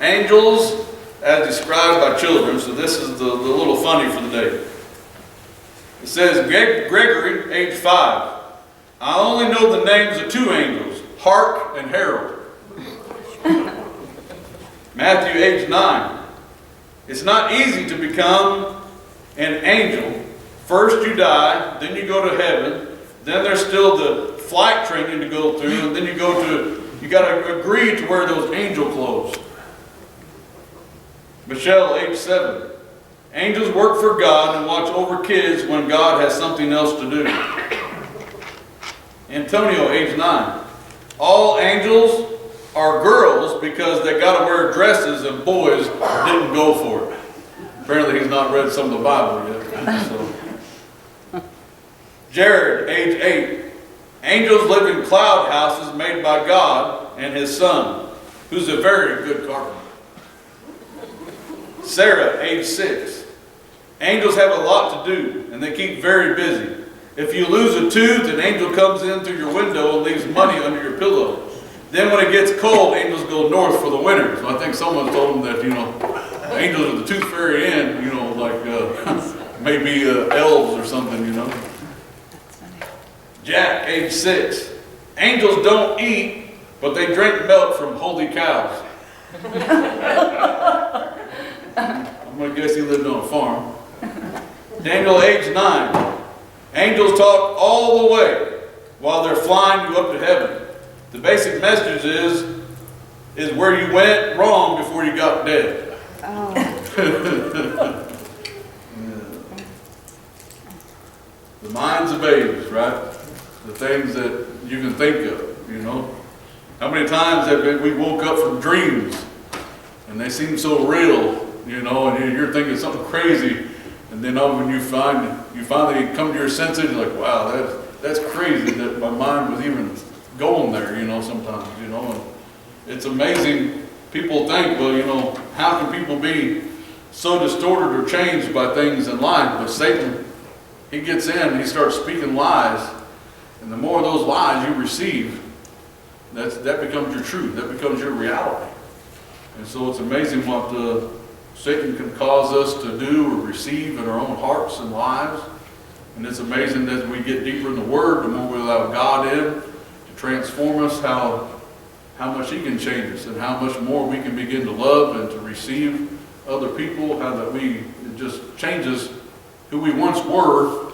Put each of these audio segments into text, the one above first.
Angels as described by children. So this is the little funny for the day. It says, Gregory, age 5. I only know the names of 2 angels, Hark and Herald. Matthew, age 9. It's not easy to become an angel. First you die, then you go to heaven, then there's still the flight training to go through, and then you got to agree to wear those angel clothes. Michelle, age 7. Angels work for God and watch over kids when God has something else to do. Antonio, age 9. All angels are girls because they got to wear dresses and boys didn't go for it. Apparently he's not read some of the Bible yet. So. Jared, age 8. Angels live in cloud houses made by God and His Son, who's a very good carpenter. Sarah, age 6. Angels have a lot to do, and they keep very busy. If you lose a tooth, an angel comes in through your window and leaves money under your pillow. Then when it gets cold, angels go north for the winter. So I think someone told them that, angels are the tooth fairy and, like maybe elves or something, Jack, age 6. Angels don't eat, but they drink milk from holy cows. I'm going to guess he lived on a farm. Daniel, age 9. Angels talk all the way while they're flying you up to heaven. The basic message is where you went wrong before you got dead. Oh. Yeah. The minds of babes, right? The things that you can think of, How many times have we woke up from dreams and they seem so real, and you're thinking something crazy, and then when you finally come to your senses, you're like, wow, that's crazy that my mind was even going there, sometimes, and it's amazing. People think, well, how can people be so distorted or changed by things in life? But Satan, he gets in and he starts speaking lies, and the more of those lies you receive, that becomes your truth, that becomes your reality. And so it's amazing what Satan can cause us to do or receive in our own hearts and lives. And it's amazing that as we get deeper in the Word, the more we allow God in to transform us, how much He can change us, and how much more we can begin to love and to receive other people, it just changes who we once were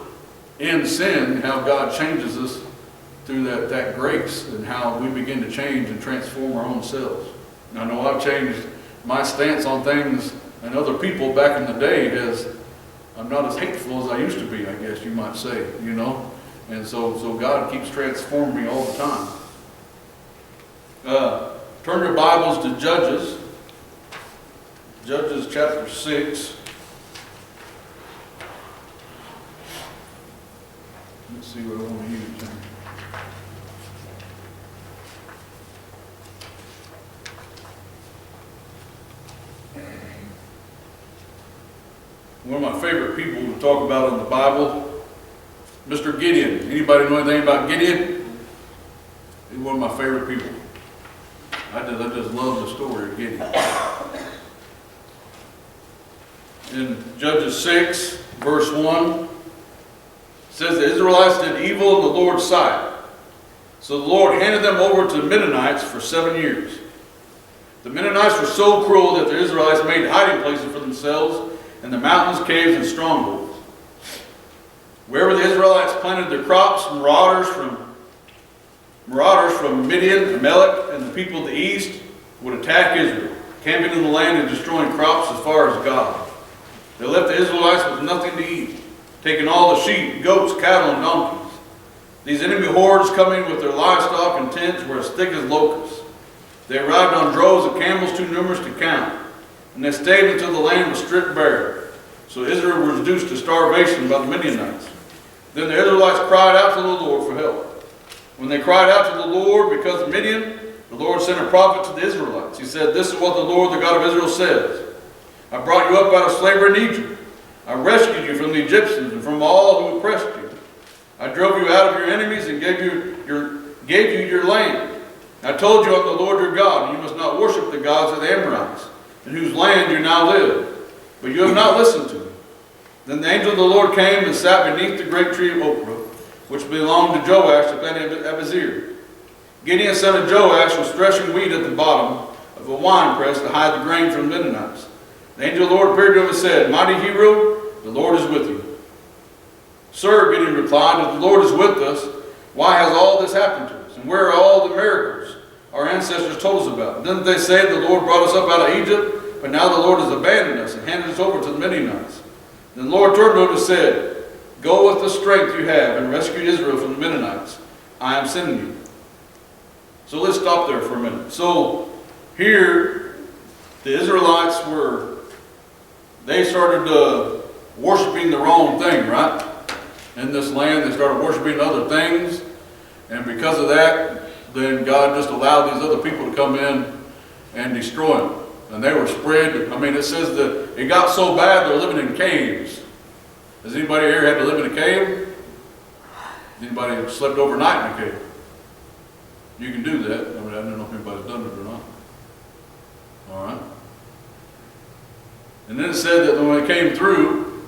in sin, how God changes us through that grace, and how we begin to change and transform our own selves. And I know I've changed my stance on things and other people back in the day as I'm not as hateful as I used to be, I guess you might say, And so God keeps transforming me all the time. Turn your Bibles to Judges. Judges chapter 6. Let's see what I want to use. One of my favorite people to talk about in the Bible, Mr. Gideon. Anybody know anything about Gideon? He's one of my favorite people. I just love the story of Gideon. In Judges 6, verse 1, it says the Israelites did evil in the Lord's sight. So the Lord handed them over to the Midianites for 7 years. The Midianites were so cruel that the Israelites made hiding places for themselves in the mountains, caves, and strongholds. Wherever the Israelites planted their crops, marauders from Midian, Amalek, and the people of the east would attack Israel, camping in the land and destroying crops as far as God. They left the Israelites with nothing to eat, taking all the sheep, goats, cattle, and donkeys. These enemy hordes coming with their livestock and tents were as thick as locusts. They arrived on droves of camels too numerous to count, and they stayed until the land was stripped bare. So Israel was reduced to starvation by the Midianites. Then the Israelites cried out to the Lord for help. When they cried out to the Lord because of Midian, the Lord sent a prophet to the Israelites. He said, "This is what the Lord, the God of Israel, says. I brought you up out of slavery in Egypt. I rescued you from the Egyptians and from all who oppressed you. I drove you out of your enemies and gave you your land. I told you I'm the Lord your God, and you must not worship the gods of the Amorites, in whose land you now live, but you have not listened to me. Then the angel of the Lord came and sat beneath the great tree of Oprah, which belonged to Joash the clan of Abazir. Gideon son of Joash was threshing wheat at the bottom of a winepress to hide the grain from the Midianites. The angel of the Lord appeared to him and said, Mighty hero, the Lord is with you. Sir, Gideon replied, if the Lord is with us, why has all this happened to us? And where are all the miracles our ancestors told us about? Didn't they say the Lord brought us up out of Egypt? But now the Lord has abandoned us and handed us over to the Midianites. Then the Lord turned to him and said, Go with the strength you have and rescue Israel from the Midianites. I am sending you. So let's stop there for a minute. So here, the Israelites they started worshiping the wrong thing, right? In this land, they started worshiping other things. And because of that, then God just allowed these other people to come in and destroy them. And they were spread. I mean, it says that it got so bad they're living in caves. Has anybody here had to live in a cave? Has anybody slept overnight in a cave? You can do that. I mean, I don't know if anybody's done it or not. All right. And then it said that when they came through,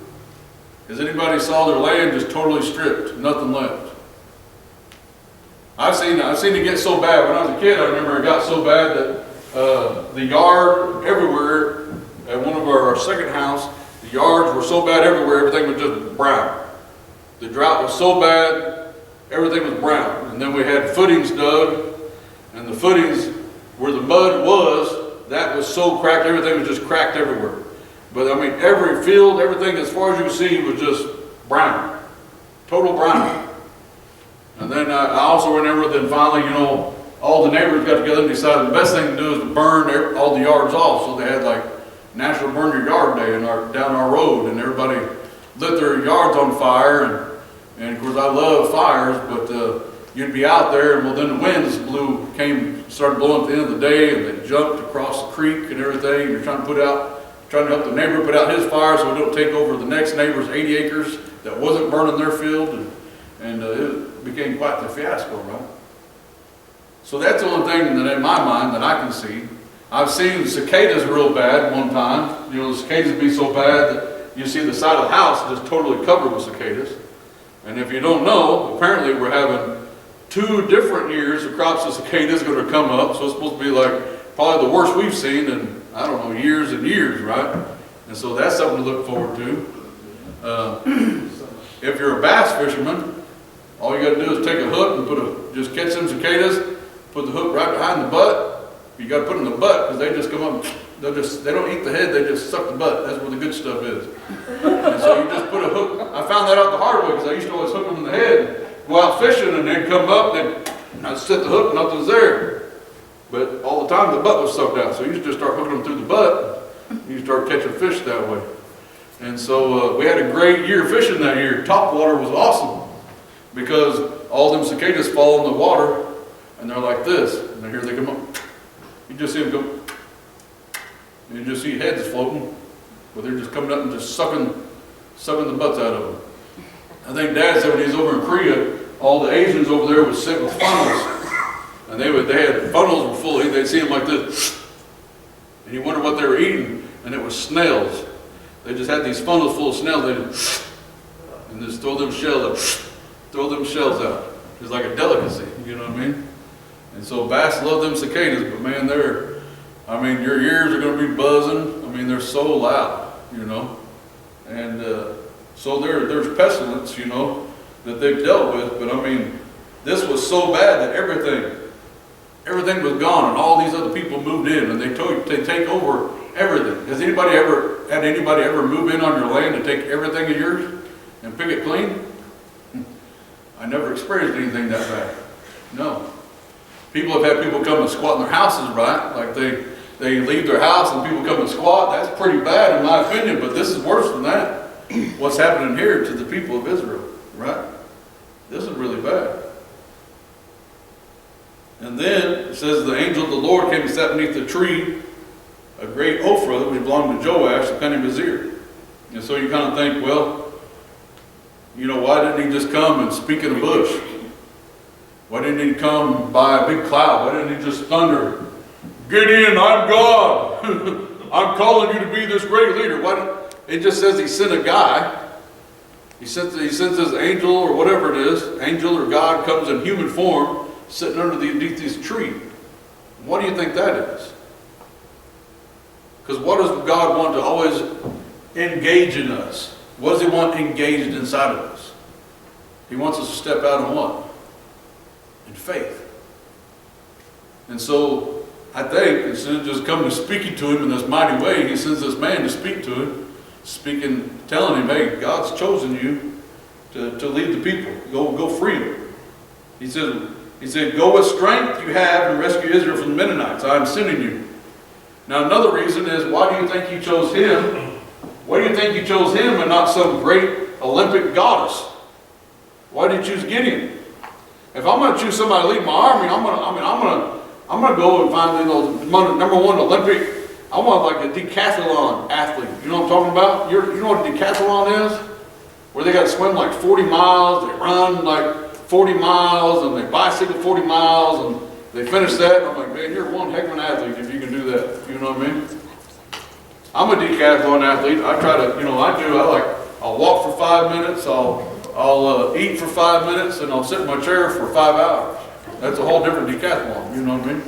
has anybody saw their land just totally stripped, nothing left? I've seen it get so bad. When I was a kid, I remember it got so bad that the yard everywhere at one of our second house, the yards were so bad everywhere, everything was just brown. The drought was so bad, everything was brown. And then we had footings dug, and the footings where the mud was, that was so cracked, everything was just cracked everywhere. But I mean, every field, everything as far as you could see was just brown, total brown. And then I also remember then finally, all the neighbors got together and decided the best thing to do is to burn all the yards off. So they had like National Burn Your Yard Day down our road, and everybody lit their yards on fire. And of course, I love fires, but you'd be out there, and well, then the winds started blowing at the end of the day, and they jumped across the creek and everything. And you're trying to help the neighbor put out his fire so it don't take over the next neighbor's 80 acres that wasn't burning their field, and it became quite the fiasco, right? So that's the only thing that in my mind that I can see. I've seen cicadas real bad one time. The cicadas be so bad that you see the side of the house just totally covered with cicadas. And if you don't know, apparently we're having 2 different years of crops of cicadas going to come up. So it's supposed to be like probably the worst we've seen in, I don't know, years and years, right? And so that's something to look forward to. If you're a bass fisherman, all you got to do is take a hook and just catch some cicadas, put the hook right behind the butt. You got to put it in the butt because they just come up. They don't eat the head. They just suck the butt. That's where the good stuff is. And so you just put a hook. I found that out the hard way because I used to always hook them in the head, go out fishing, and they'd come up and I'd set the hook, nothing's there. But all the time the butt was sucked out. So you just start hooking them through the butt. And you start catching fish that way. And so we had a great year fishing that year. Topwater was awesome because all them cicadas fall in the water and they're like this. And here they come up. You just see them go. And you just see heads floating, but they're just coming up and just sucking the butts out of them. I think Dad said when he was over in Korea, all the Asians over there would sit with funnels, and they had funnels were full. They'd see them like this, and you wonder what they were eating, and it was snails. They just had these funnels full of snails. And just throw them shells out. It's like a delicacy, you know what I mean? And so bass love them cicadas, but man, your ears are going to be buzzing. I mean, they're so loud, And so there's pestilence, that they've dealt with. But I mean, this was so bad that everything was gone, and all these other people moved in, and they take over everything. Has anybody ever move in on your land and take everything of yours and pick it clean? I never experienced anything that bad. No. People have had people come and squat in their houses, right? Like they leave their house and people come and squat. That's pretty bad in my opinion, but this is worse than that. What's happening here to the people of Israel, right? This is really bad. And then it says the angel of the Lord came and sat beneath the tree, a great Ophrah, which belonged to Joash, the clan of Abazir. And so you kind of think, well, why didn't he just come and speak in a bush? Why didn't he come by a big cloud? Why didn't he just thunder, Gideon, I'm God. I'm calling you to be this great leader. Why don't, it just says he sent a guy. He sends his angel or whatever it is. Angel or God comes in human form, sitting underneath this tree. What do you think that is? Because what does God want to always engage in us? What does he want engaged inside of us? He wants us to step out in what? In faith. And so, I think, instead of just coming to speaking to him in this mighty way, he sends this man to speak to him, telling him, hey, God's chosen you to lead the people. Go free them. He said, go with strength you have and rescue Israel from the Mennonites. I am sending you. Now, another reason is, why do you think he chose him? Why do you think he chose him and not some great Olympic goddess? Why did you choose Gideon? If I'm going to choose somebody to lead my army, I'm going to go and find those number one Olympic. I want like a decathlon athlete. You know what I'm talking about? You know what a decathlon is? Where they got to swim like 40 miles, they run like 40 miles, and they bicycle 40 miles, and they finish that. And I'm like, man, you're one heck of an athlete if you can do that. You know what I mean? I'm a decathlon athlete. I try to, I'll walk for 5 minutes, I'll eat for 5 minutes, and I'll sit in my chair for 5 hours. That's a whole different decathlon, you know what I mean?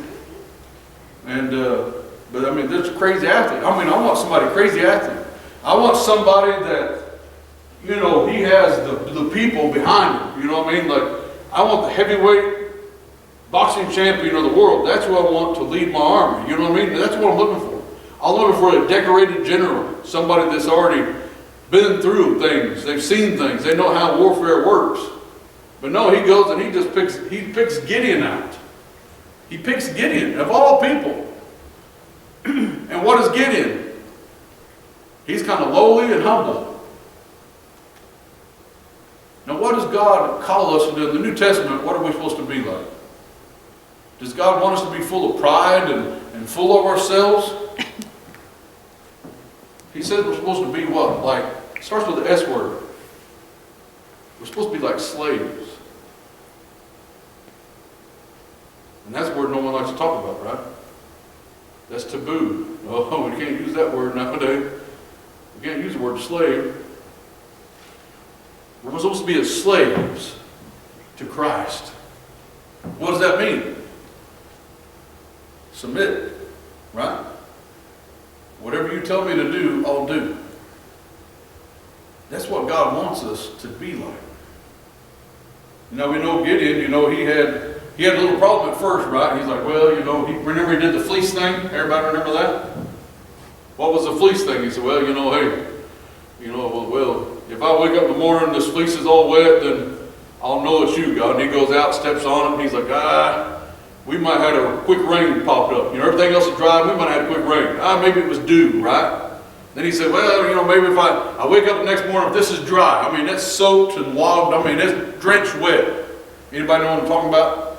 And, but I mean, there's a crazy athlete. I mean, I want somebody crazy athlete. I want somebody that, you know, he has the people behind him, you know what I mean? Like, I want the heavyweight boxing champion of the world. That's who I want to lead my army, you know what I mean? That's what I'm looking for. I'm looking for a decorated general, somebody that's already been through things. They've seen things. They know how warfare works. But no, he goes and he picks Gideon out. He picks Gideon, of all people. And what is Gideon? He's kind of lowly and humble. Now, what does God call us to do? In the New Testament, what are we supposed to be like? Does God want us to be full of pride and full of ourselves? He said we're supposed to be what? Like, it starts with the S word. We're supposed to be like slaves. And that's a word no one likes to talk about, right? That's taboo. Oh, we can't use that word nowadays. We can't use the word slave. We're supposed to be as slaves to Christ. What does that mean? Submit, right? Whatever you tell me to do, I'll do. That's what God wants us to be like. Now, we know Gideon, you know, he had a little problem at first, right? He's like, well, you know, remember he did the fleece thing? Everybody remember that? What was the fleece thing? He said, well, you know, hey, you know, well, if I wake up in the morning and this fleece is all wet, then I'll know it's you, God. And he goes out, steps on it, and he's like, we might have had a quick rain popped up. You know, everything else is dry, we might have had a quick rain. Maybe it was dew, right? Then he said, well, you know, maybe if I wake up the next morning, if this is dry, I mean, it's soaked and wagged, I mean, it's drenched wet. Anybody know what I'm talking about?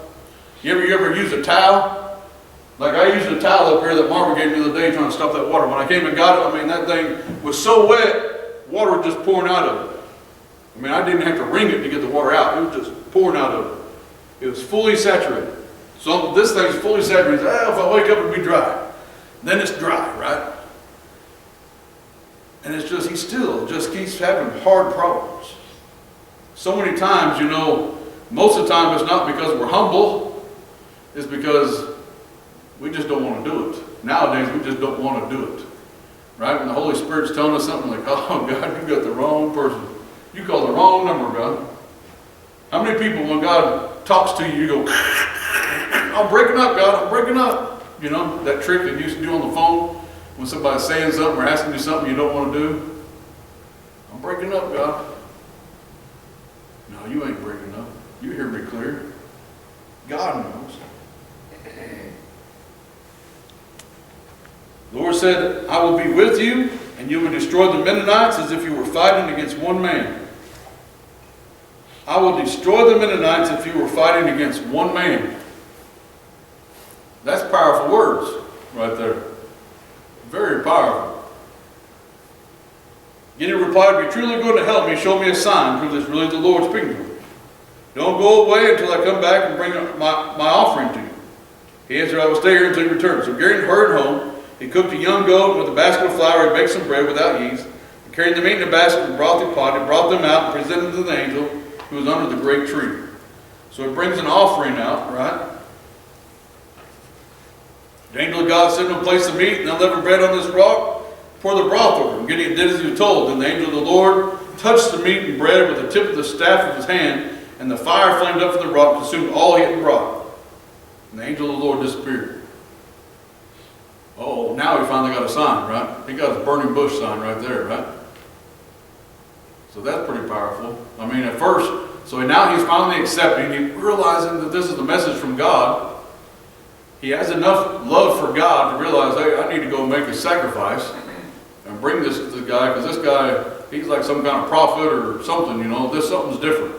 You ever use a towel? Like I used a towel up here that Marvin gave me the other day trying to stop that water. When I came and got it, I mean, that thing was so wet, water was just pouring out of it. I mean, I didn't have to wring it to get the water out. It was just pouring out of it. It was fully saturated. So this thing's fully saturated. If I wake up, it'll be dry. Then it's dry, right? And it's just, he still just keeps having hard problems. So many times, you know, most of the time it's not because we're humble. It's because we just don't want to do it. Nowadays, we just don't want to do it. Right? When the Holy Spirit's telling us something like, oh, God, you got the wrong person. You call the wrong number, God. How many people, when God talks to you, you go, I'm breaking up, God, I'm breaking up. You know, that trick that you used to do on the phone when somebody's saying something or asking you something you don't want to do. I'm breaking up, God. No, you ain't breaking up. You hear me clear. God knows. The Lord said, I will be with you, and you will destroy the Mennonites as if you were fighting against one man. I will destroy the Mennonites if you were fighting against one man. That's powerful words right there. Very powerful. Gideon replied, if you're truly going to help me, show me a sign, prove this really the Lord speaking to me. Don't go away until I come back and bring my offering to you. He answered, I will stay here until you return. So Gideon hurried home. He cooked a young goat, and with a basket of flour he baked some bread without yeast. He carried the meat in a basket and brought the pot. He brought them out and presented them to the angel who was under the great tree. So he brings an offering out, right? The angel of God said to him, place the meat and unleavened bread on this rock, pour the broth over him. Gideon did as he was told. Then the angel of the Lord touched the meat and bread with the tip of the staff of his hand, and the fire flamed up from the rock and consumed all he had brought. And the angel of the Lord disappeared. Oh, now he finally got a sign, right? He got his burning bush sign right there, right? So that's pretty powerful. I mean, at first, so now he's finally accepting, he's realizing that this is the message from God. He has enough love for God to realize, hey, I need to go make a sacrifice and bring this to the guy, because this guy, he's like some kind of prophet or something, you know, something's different.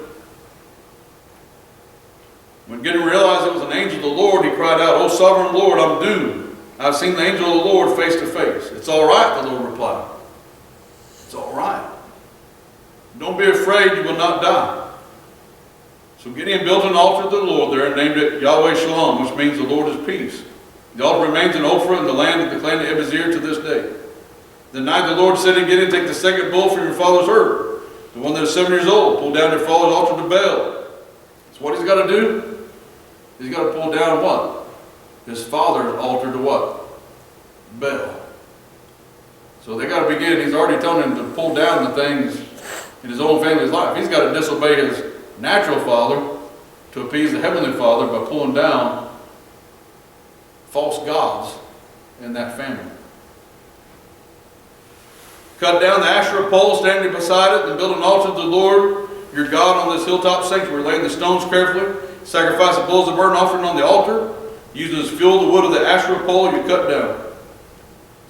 When Gideon realized it was an angel of the Lord, he cried out, "O sovereign Lord, I'm doomed. I've seen the angel of the Lord face to face." "It's all right," the Lord replied. "It's all right. Don't be afraid, you will not die." So Gideon built an altar to the Lord there and named it Yahweh Shalom, which means the Lord is peace. The altar remains in Ophrah in the land of the clan of Ebizir to this day. The night the Lord said to Gideon, "Take the second bull from your father's herd, the one that is 7 years old, pull down your father's altar to Baal." So what he's got to do? He's got to pull down what? His father's altar to what? Baal. So they got to begin. He's already telling him to pull down the things in his own family's life. He's got to disobey his natural father to appease the heavenly Father by pulling down false gods in that family. Cut down the Asherah pole standing beside it, and build an altar to the Lord your God on this hilltop sanctuary, laying the stones carefully. Sacrifice the bulls of burnt offering on the altar, using as fuel the wood of the Asherah pole you cut down.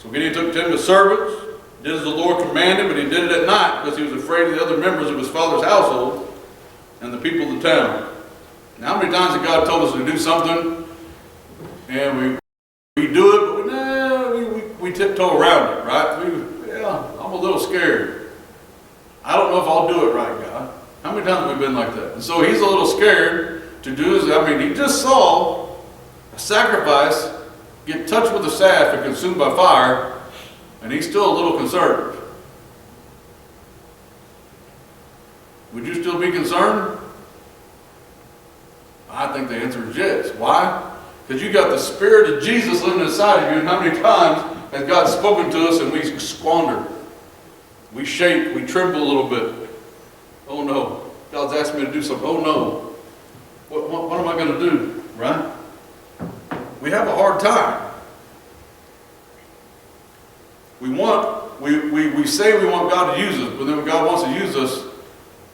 So Gideon took 10 of his servants, did as the Lord commanded, but he did it at night because he was afraid of the other members of his father's household and the people of the town. Now, how many times has God told us to do something and we do it, but we tiptoe around it, right? I'm a little scared. I don't know if I'll do it right, God. How many times have we been like that? And so he's a little scared to do this. I mean, he just saw a sacrifice get touched with a staff and consumed by fire, and he's still a little concerned. Would you still be concerned? I think the answer is yes. Why? Because you got the Spirit of Jesus living inside of you, and how many times has God spoken to us and we squander? We shake, we tremble a little bit. Oh no, God's asked me to do something. Oh no, what am I going to do, right? We have a hard time. We say we want God to use us, but then when God wants to use us,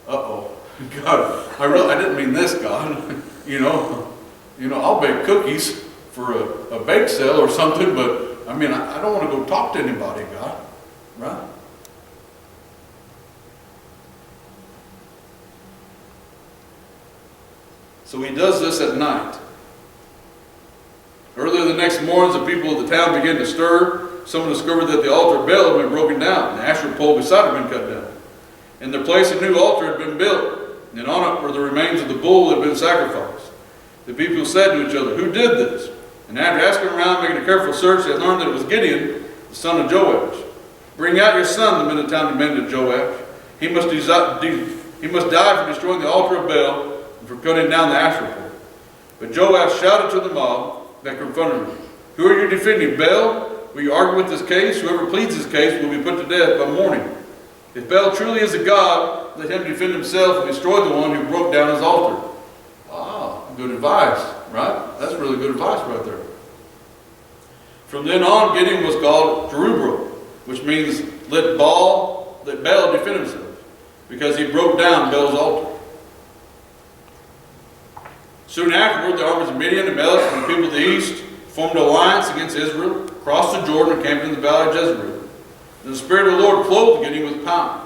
uh-oh, God, I didn't mean this, God. you know, I'll bake cookies for a bake sale or something, but I mean, I don't want to go talk to anybody, God, right? So he does this at night. Earlier the next morning, the people of the town began to stir. Someone discovered that the altar of Baal had been broken down, and the Asherah pole beside it had been cut down. In their place, a new altar had been built, and on it were the remains of the bull that had been sacrificed. The people said to each other, "Who did this?" And after asking around, making a careful search, they learned that it was Gideon, the son of Joash. "Bring out your son," the men of the town demanded of Joash. He must die for destroying the altar of Baal and for cutting down the Asherah pole." But Joash shouted to the mob that confronted him, "Who are you defending, Baal? Will you argue with this case? Whoever pleads this case will be put to death by morning. If Baal truly is a god, let him defend himself and destroy the one who broke down his altar." Wow, good advice, right? That's really good advice right there. From then on, Gideon was called Jerubbaal, which means let Baal defend himself, because he broke down Baal's altar. Soon afterward, the armies of Midian, Amalek, and the people of the east formed an alliance against Israel, crossed the Jordan, and camped in the valley of Jezreel. And the Spirit of the Lord clothed Gideon with power.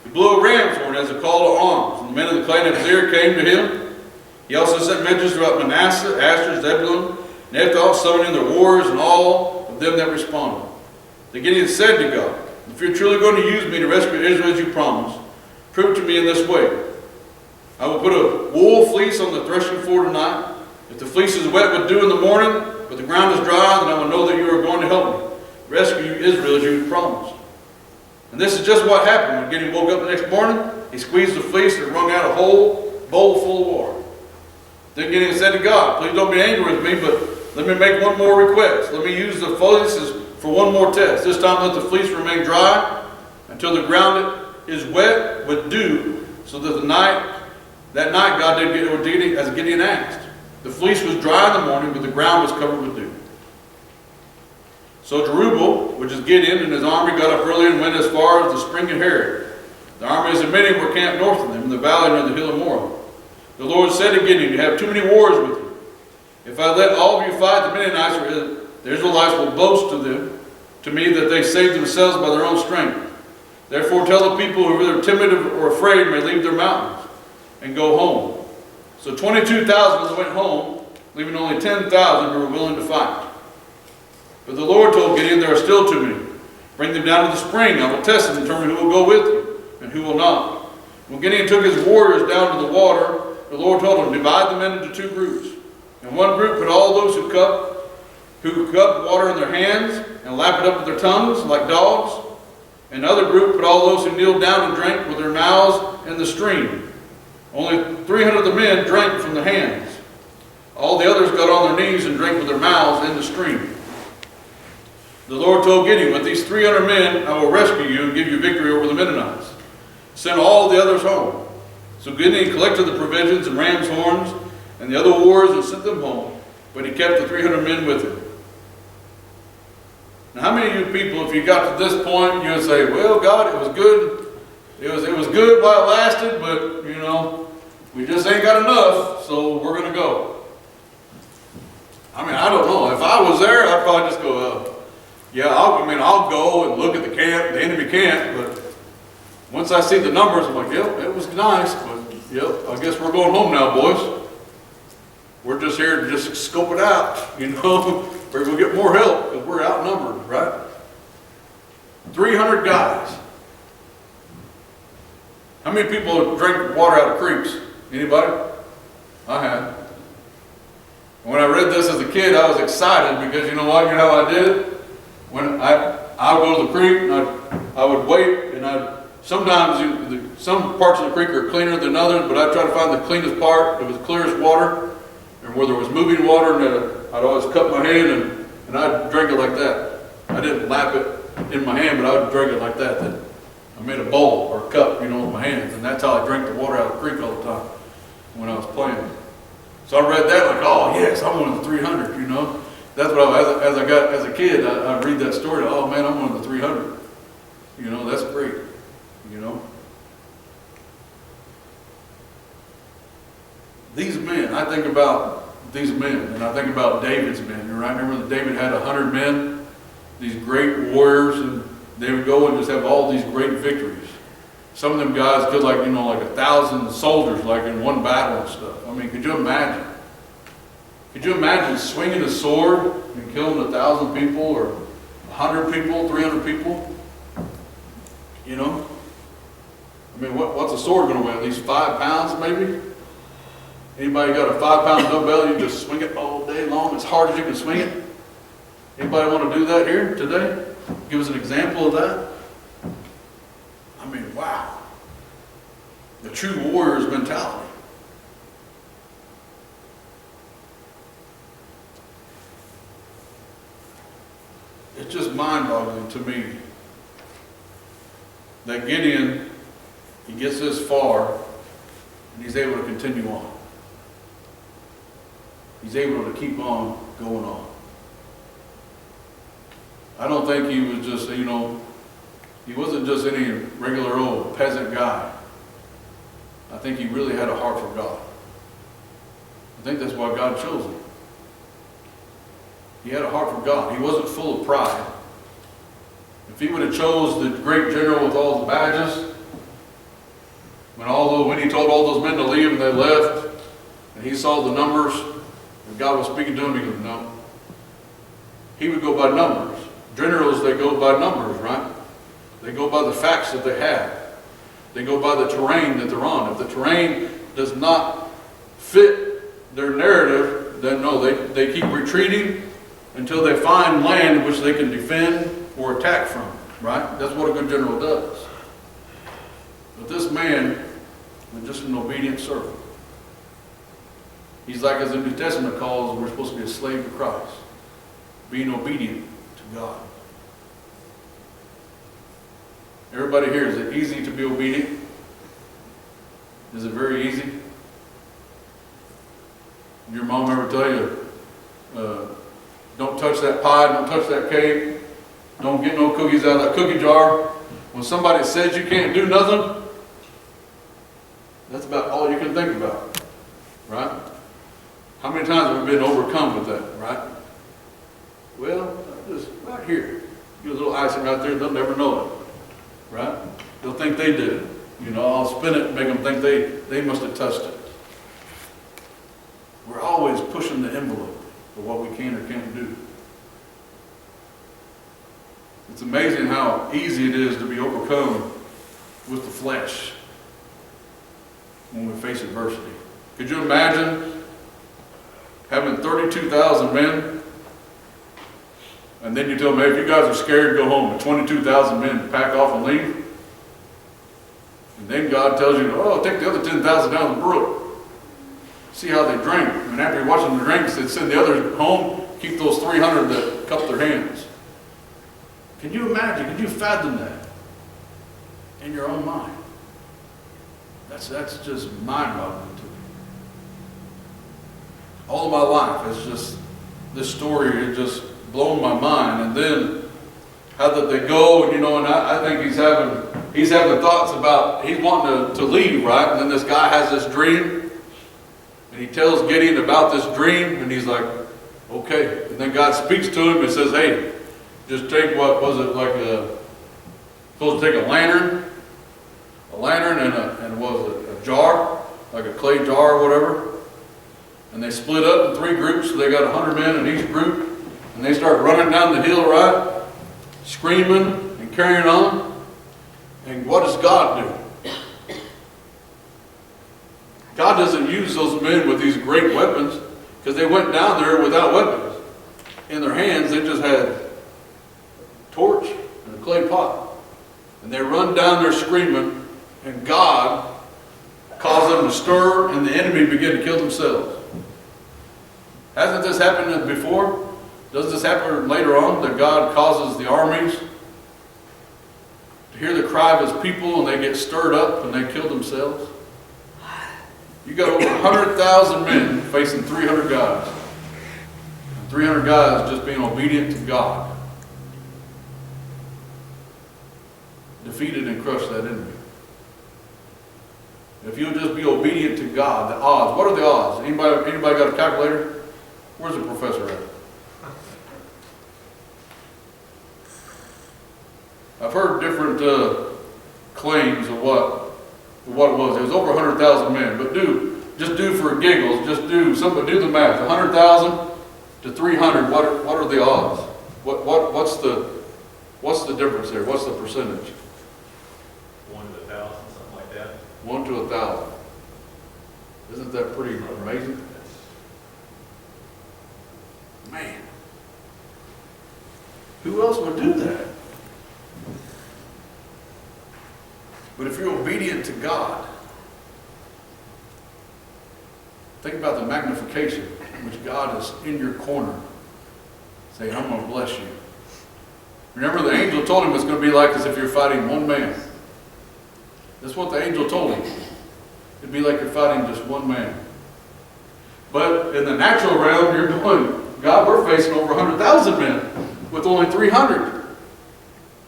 He blew a ram's horn as a call to arms, and the men of the clan of Zir came to him. He also sent messengers throughout Manasseh, Asher, Zebulun, Naphtali, summoning their warriors and all of them that responded. Then Gideon said to God, "If you're truly going to use me to rescue Israel as you promised, prove it to me in this way. I will put a wool fleece on the threshing floor tonight. If the fleece is wet with dew in the morning, but the ground is dry, then I will know that you are going to help me. rescue Israel as you promised. And this is just what happened. When Gideon woke up the next morning, he squeezed the fleece and wrung out a whole bowl full of water. Then Gideon said to God, please don't be angry with me, but let me make one more request. Let me use the fleeces for one more test. This time let the fleece remain dry until the ground is wet with dew, so that that night God did as Gideon asked. The fleece was dry in the morning, but the ground was covered with dew. So Jerubbaal, which is Gideon, and his army got up early and went as far as the spring of Harod. The armies of Midian were camped north of them, in the valley near the hill of Moreh. The Lord said to Gideon, you have too many wars with you. If I let all of you fight the Midianites, the Israelites will boast to me that they saved themselves by their own strength. Therefore tell the people who are either timid or afraid may leave their mountains and go home. So 22,000 of them went home, leaving only 10,000 who were willing to fight. But the Lord told Gideon, there are still too many. Bring them down to the spring. I will test and determine who will go with you and who will not. When Gideon took his warriors down to the water, the Lord told him, divide them into two groups. In one group put all those who cupped water in their hands and lap it up with their tongues like dogs. In another group put all those who kneeled down and drank with their mouths in the stream. Only 300 of the men drank from the hands. All the others got on their knees and drank with their mouths in the stream. The Lord told Gideon, with these 300 men I will rescue you and give you victory over the Midianites. Send all the others home. So Gideon collected the provisions and ram's horns and the other warriors and sent them home, but he kept the 300 men with him. Now, how many of you people, if you got to this point, you would say, well, God, it was good. It was good while it lasted, but, you know, we just ain't got enough, so we're going to go. I mean, I don't know. If I was there, I'd probably just go, yeah, I'll go and look at the camp, the enemy camp, but once I see the numbers, I'm like, yep, it was nice, but, yep, I guess we're going home now, boys. We're just here to just scope it out, you know. We're going to get more help because we're outnumbered, right? 300 guys. How many people drink water out of creeks? Anybody? I have. When I read this as a kid, I was excited because you know what? You know how I did it? When I would go to the creek and I would wait, and sometimes some parts of the creek are cleaner than others, but I'd try to find the cleanest part that was the clearest water, and where there was moving water, and I'd always cup my hand and I'd drink it like that. I didn't lap it in my hand, but I would drink it like that. I made a bowl or a cup, you know, with my hands, and that's how I drank the water out of the creek all the time when I was playing. So I read that like, oh yes, I'm one of the 300, you know. That's what as a kid, I read that story, oh man, I'm one of the 300. You know, that's great, you know. These men, I think about these men, and I think about David's men. Right? Remember that David had 100 men, these great warriors, and they would go and just have all these great victories. Some of them guys killed like 1,000 soldiers, like in one battle and stuff. I mean, could you imagine? Could you imagine swinging a sword and killing 1,000 people, or 100 people, 300 people? You know? I mean, what's a sword going to weigh? At least 5 pounds, maybe? Anybody got a 5-pound dumbbell? You just swing it all day long as hard as you can swing it? Anybody want to do that here today? Give us an example of that? I mean, wow. The true warrior's mentality. It's just mind-boggling to me that Gideon, he gets this far and he's able to continue on. He's able to keep on going on. I don't think he was just, he wasn't just any regular old peasant guy. I think he really had a heart for God. I think that's why God chose him. He had a heart for God. He wasn't full of pride. If he would have chose the great general with all the badges, when he told all those men to leave and they left, and he saw the numbers, and God was speaking to him, he goes, no. He would go by numbers. Generals, they go by numbers, right? They go by the facts that they have. They go by the terrain that they're on. If the terrain does not fit their narrative, then no, they keep retreating until they find land which they can defend or attack from, right? That's what a good general does. But this man was just an obedient servant. He's like, as the New Testament calls, we're supposed to be a slave to Christ, being obedient to God. Everybody here, is it easy to be obedient? Is it very easy? Your mom ever tell you, don't touch that pie, don't touch that cake, don't get no cookies out of that cookie jar? When somebody says you can't do nothing, that's about all you can think about, right? How many times have we been overcome with that, right? Well, just right here. Get a little icing right there, they'll never know it, right? They'll think they did it. You know, I'll spin it and make them think they must have touched it. We're always pushing the envelope of what we can or can't do. It's amazing how easy it is to be overcome with the flesh when we face adversity. Could you imagine having 32,000 men, and then you tell them, hey, if you guys are scared, go home, and 22,000 men pack off and leave? And then God tells you, oh, take the other 10,000 down the brook. See how they drink. And after you're watching the drinks, they send the others home, keep those 300 that cup their hands. Can you imagine? Can you fathom that in your own mind? That's just mind-boggling to me. All of my life, it's just, this story, it just blown my mind. And then, how did they go? And, you know, and I think he's having thoughts about, he's wanting to leave, right? And then this guy has this dream. And he tells Gideon about this dream. And he's like, okay. And then God speaks to him and says, hey, just take, what was it, like supposed to take a lantern and what was it, a jar, like a clay jar or whatever. And they split up in 3 groups, so they got 100 men in each group. And they start running down the hill, right? Screaming and carrying on. And what does God do? God doesn't use those men with these great weapons, because they went down there without weapons. In their hands, they just had a torch and a clay pot. And they run down there screaming, and God caused them to stir, and the enemy began to kill themselves. Hasn't this happened before? Doesn't this happen later on, that God causes the armies to hear the cry of his people, and they get stirred up and they kill themselves? You got over 100,000 men facing 300 guys. And 300 guys just being obedient to God. Defeated and crushed that enemy. If you'll just be obedient to God, the odds. What are the odds? Anybody got a calculator? Where's the professor at? I've heard different claims of what it was. It was over 100,000 men. But just do for giggles, do the math. 100,000 to 300. What are the odds? What's the difference there? What's the percentage? 1 to 1,000, something like that. 1 to 1,000. Isn't that pretty amazing? Man, who else would do that? But if you're obedient to God, think about the magnification in which God is in your corner, saying, I'm going to bless you. Remember, the angel told him it's going to be like as if you're fighting one man. That's what the angel told him. It'd be like you're fighting just one man. But in the natural realm, you're going, God, we're facing over 100,000 men with only 300.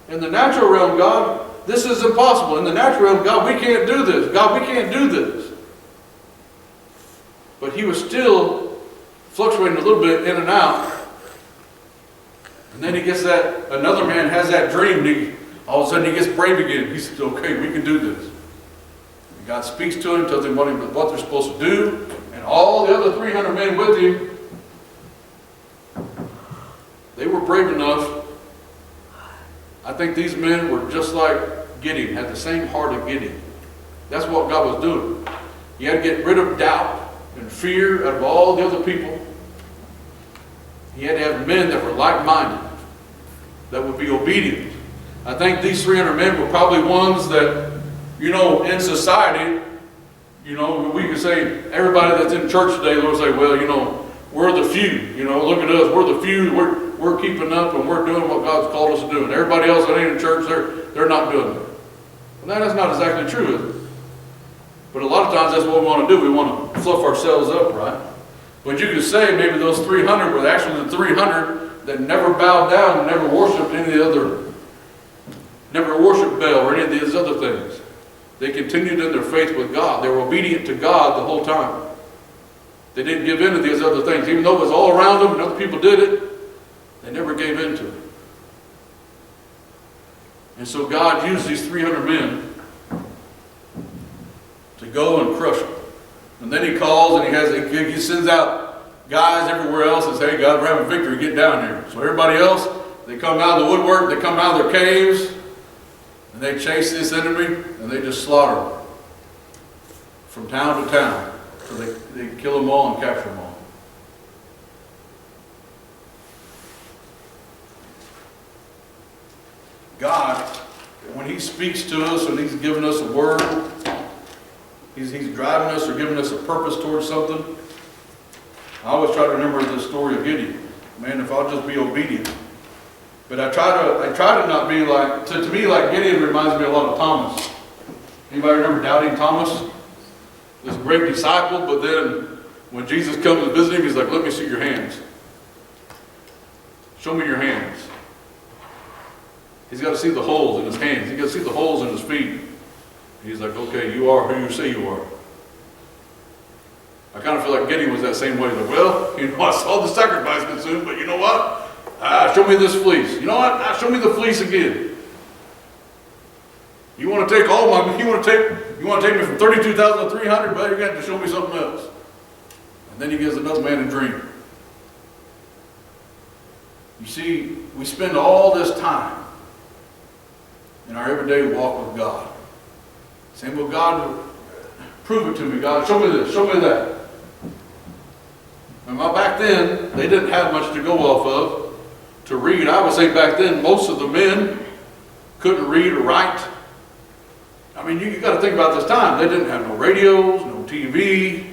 In the natural realm, God, this is impossible. In the natural realm, God, we can't do this. God, we can't do this. But he was still fluctuating a little bit in and out. And then he gets that, another man has that dream, and all of a sudden he gets brave again. He says, okay, we can do this. And God speaks to him, tells him what they're supposed to do, and all the other 300 men with him, they were brave enough. I think these men were just like Gideon, had the same heart of Gideon. That's what God was doing. He had to get rid of doubt and fear out of all the other people. He had to have men that were like-minded, that would be obedient. I think these 300 men were probably ones that, in society, we could say, everybody that's in church today, they'll say, well, we're the few. Look at us, we're the few. We're keeping up and we're doing what God's called us to do. And everybody else that ain't in church, they're not doing it. Well, that's not exactly true, is it? But a lot of times that's what we want to do. We want to fluff ourselves up, right? But you could say maybe those 300 were actually the 300 that never bowed down and never worshipped any of the other, never worshipped Baal or any of these other things. They continued in their faith with God. They were obedient to God the whole time. They didn't give in to these other things. Even though it was all around them and other people did it, they never gave in to it. And so God used these 300 men to go and crush them. And then he calls and he sends out guys everywhere else and says, hey, God, we're having victory, get down here. So everybody else, they come out of the woodwork, they come out of their caves, and they chase this enemy, and they just slaughter them from town to town. So they kill them all and capture them all. God, when he speaks to us and he's giving us a word, he's driving us or giving us a purpose towards something, I always try to remember the story of Gideon. Man, if I'll just be obedient. But I try to not be like, to me, like Gideon reminds me a lot of Thomas. Anybody remember doubting Thomas? This great disciple, but then when Jesus comes to visit him, he's like, let me see your hands. Show me your hands. He's got to see the holes in his hands. He's got to see the holes in his feet. He's like, okay, you are who you say you are. I kind of feel like Gideon was that same way. Like, well, I saw the sacrifice consumed, but you know what? Show me this fleece. You know what? Show me the fleece again. You want to take all my, you want to take me from 32,000 to 300, but you're going to have to show me something else. And then he gives another man a dream. You see, we spend all this time in our everyday walk with God, saying, well, God, prove it to me, God. Show me this, show me that. And back then, they didn't have much to go off of to read. I would say back then, most of the men couldn't read or write. I mean, you got to think about this time. They didn't have no radios, no TV.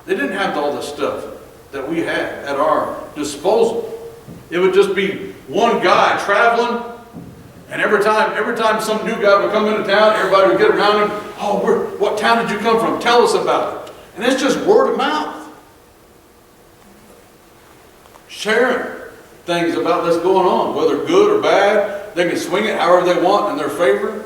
They didn't have all this stuff that we had at our disposal. It would just be one guy traveling, and every time some new guy would come into town, everybody would get around him. Oh, what town did you come from? Tell us about it. And it's just word of mouth. Sharing things about what's going on, whether good or bad. They can swing it however they want in their favor.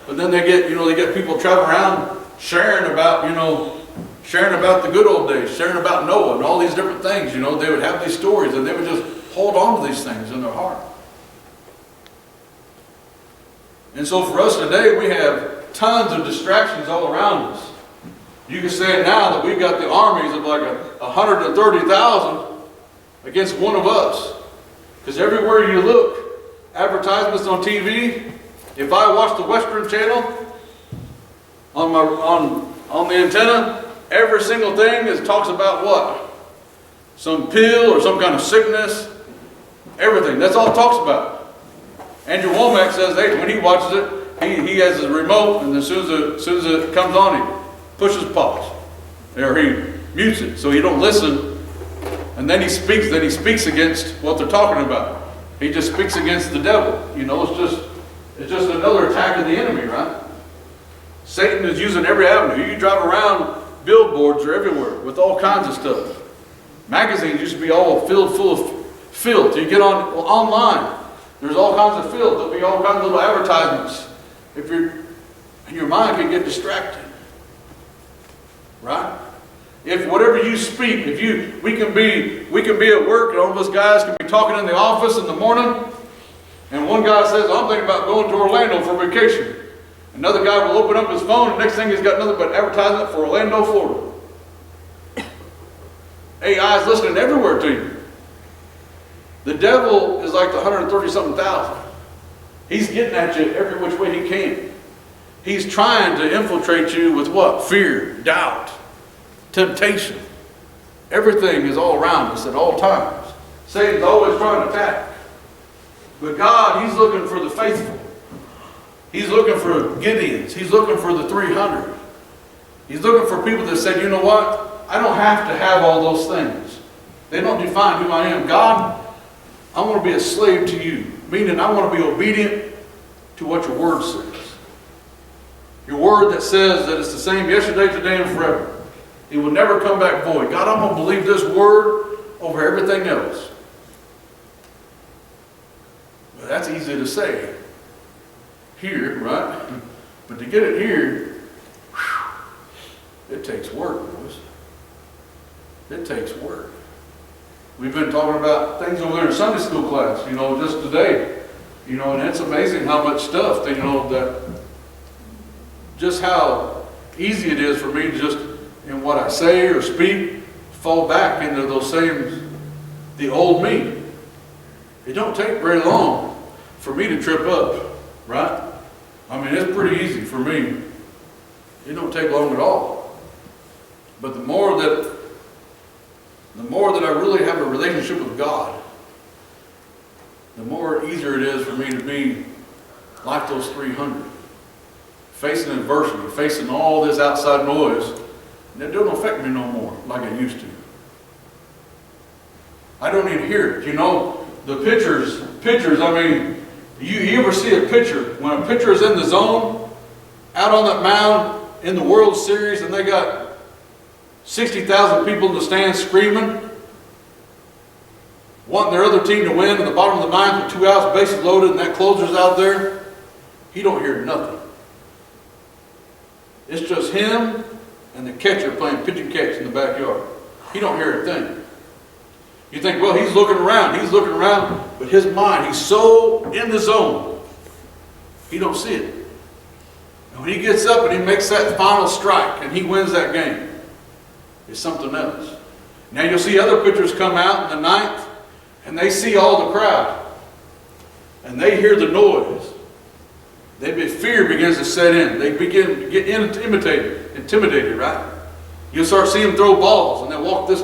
But then they get people traveling around sharing about the good old days, sharing about Noah and all these different things. They would have these stories and they would just hold on to these things in their heart. And so for us today, we have tons of distractions all around us. You can say now that we've got the armies of like 130,000 against one of us. Because everywhere you look, advertisements on TV. If I watch the Western channel on the antenna, every single thing talks about what? Some pill or some kind of sickness. Everything. That's all it talks about. Andrew Womack says when he watches it, he has his remote, and as soon as it comes on, he pushes pause. Or he mutes it so you don't listen. And then he speaks against what they're talking about. He just speaks against the devil. It's just another attack of the enemy, right? Satan is using every avenue. You drive around, billboards are everywhere with all kinds of stuff. Magazines used to be all filled full of filth. You get online, there's all kinds of filth. There'll be all kinds of little advertisements. And your mind can get distracted, right? If whatever you speak, we can be at work, and all of us guys can be talking in the office in the morning, and one guy says, I'm thinking about going to Orlando for vacation. Another guy will open up his phone, and next thing he's got nothing but advertisement for Orlando, Florida. AI is listening everywhere to you. The devil is like the 130-something thousand. He's getting at you every which way he can. He's trying to infiltrate you with what? Fear, doubt, temptation. Everything is all around us at all times. Satan's always trying to attack. But God, He's looking for the faithful. He's looking for Gideons. He's looking for the 300. He's looking for people that said, you know what? I don't have to have all those things. They don't define who I am. God, I want to be a slave to you. Meaning I want to be obedient to what your word says. Your word that says that it's the same yesterday, today, and forever. It will never come back void. God, I'm going to believe this word over everything else. But that's easy to say here, right? But to get it here, it takes work, boys. It takes work. We've been talking about things over there in Sunday school class, you know, just today. You know, and it's amazing how much stuff, that, you know, that just how easy it is for me to just, in what I say or speak, fall back into those same, the old me. It don't take very long for me to trip up, right? I mean, it's pretty easy for me. It don't take long at all. But the more that I really have a relationship with God, the more easier it is for me to be like those 300. Facing adversity, facing all this outside noise, and it doesn't affect me no more like it used to. I don't even hear it. You know, the pitchers, I mean, you ever see a pitcher, when a pitcher is in the zone, out on that mound in the World Series, and they got 60,000 people in the stands screaming, wanting their other team to win in the bottom of the ninth with 2 outs, bases loaded, and that closer's out there, he don't hear nothing. It's just him and the catcher playing pitch and catch in the backyard. He don't hear a thing. You think, well, he's looking around, but his mind, he's so in the zone, he don't see it. And when he gets up and he makes that final strike and he wins that game, it's something else. Now you'll see other pitchers come out in the ninth and they see all the crowd and they hear the noise. Fear begins to set in. They begin to get intimidated, right? You'll start seeing them throw balls and they'll walk this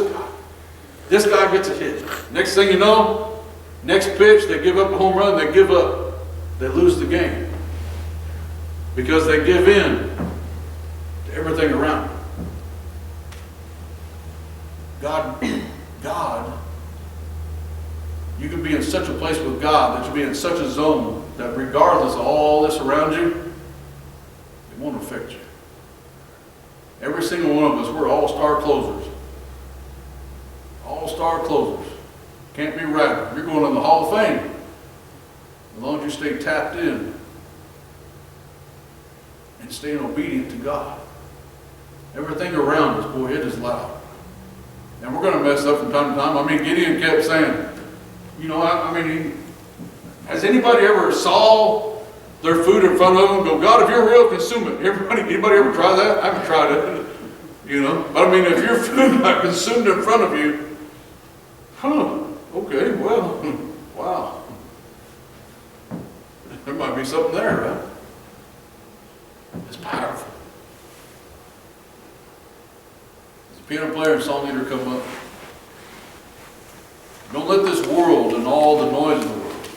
guy. This guy gets a hit. Next thing you know, next pitch, they give up a home run, they give up. They lose the game. Because they give in to everything around them. God, you can be in such a place with God that you'll be in such a zone that regardless of all this around you, it won't affect you. Every single one of us, we're all-star closers. All-star closers. Can't be random. You're going in the Hall of Fame as long as you stay tapped in and staying obedient to God. Everything around us, boy, it is loud. And we're going to mess up from time to time. I mean, Gideon kept saying, you know, has anybody ever saw their food in front of them and go, God, if you're real, consume it? Anybody ever try that? I haven't tried it. You know, but I mean, if your food got consumed in front of you, okay, well, wow. There might be something there, right? It's powerful. As a piano player and song leader come up, don't let this world and all the noise in the world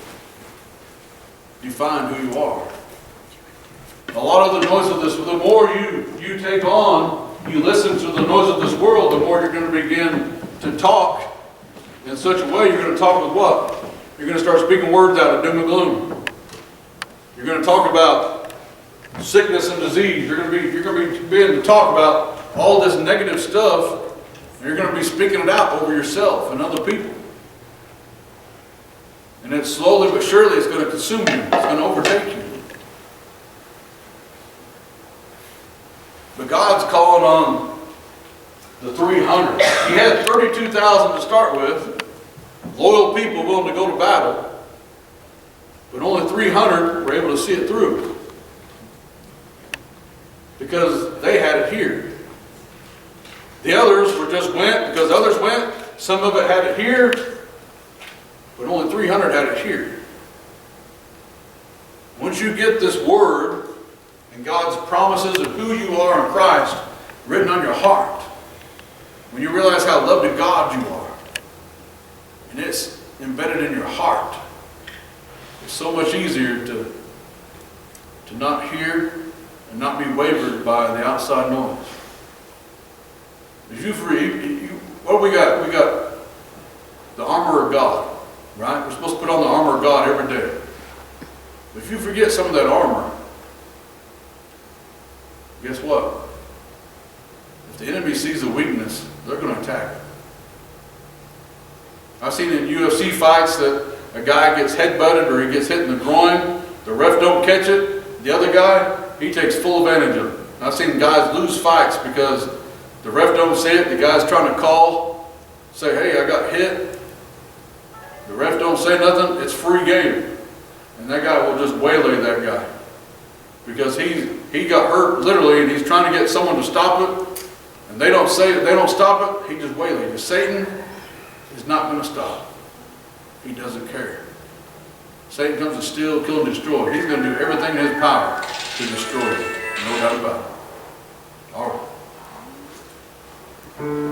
define who you are. A lot of the noise of this, the more you take on, you listen to the noise of this world, the more you're going to begin to talk in such a way. You're going to talk with what? You're going to start speaking words out of doom and gloom. You're going to talk about sickness and disease. You're going to be beginning to talk about all this negative stuff. And you're going to be speaking it out over yourself and other people. And then slowly but surely it's going to consume you. It's going to overtake you. But God's calling on the 300. He had 32,000 to start with. Loyal people willing to go to battle. But only 300 were able to see it through. Because they had it here. The others were just went because others went. Some of it had it here. But only 300 had it here. Once you get this word and God's promises of who you are in Christ written on your heart, when you realize how loved of God you are, and it's embedded in your heart, it's so much easier to not hear and not be wavered by the outside noise. If what do we got? We got the armor of God, right? We're supposed to put on the armor of God every day. If you forget some of that armor, guess what? If the enemy sees a weakness, they're going to attack it. I've seen in UFC fights that a guy gets headbutted or he gets hit in the groin, the ref don't catch it, the other guy, he takes full advantage of it. I've seen guys lose fights because the ref don't see it, the guy's trying to call, say, hey, I got hit. The ref don't say nothing, it's free game. And that guy will just waylay that guy. Because he got hurt literally and he's trying to get someone to stop it. And they don't say it, they don't stop it, he just waylays you. Satan is not going to stop. He doesn't care. Satan comes to steal, kill, and destroy. He's going to do everything in his power to destroy you. No doubt about it. All right.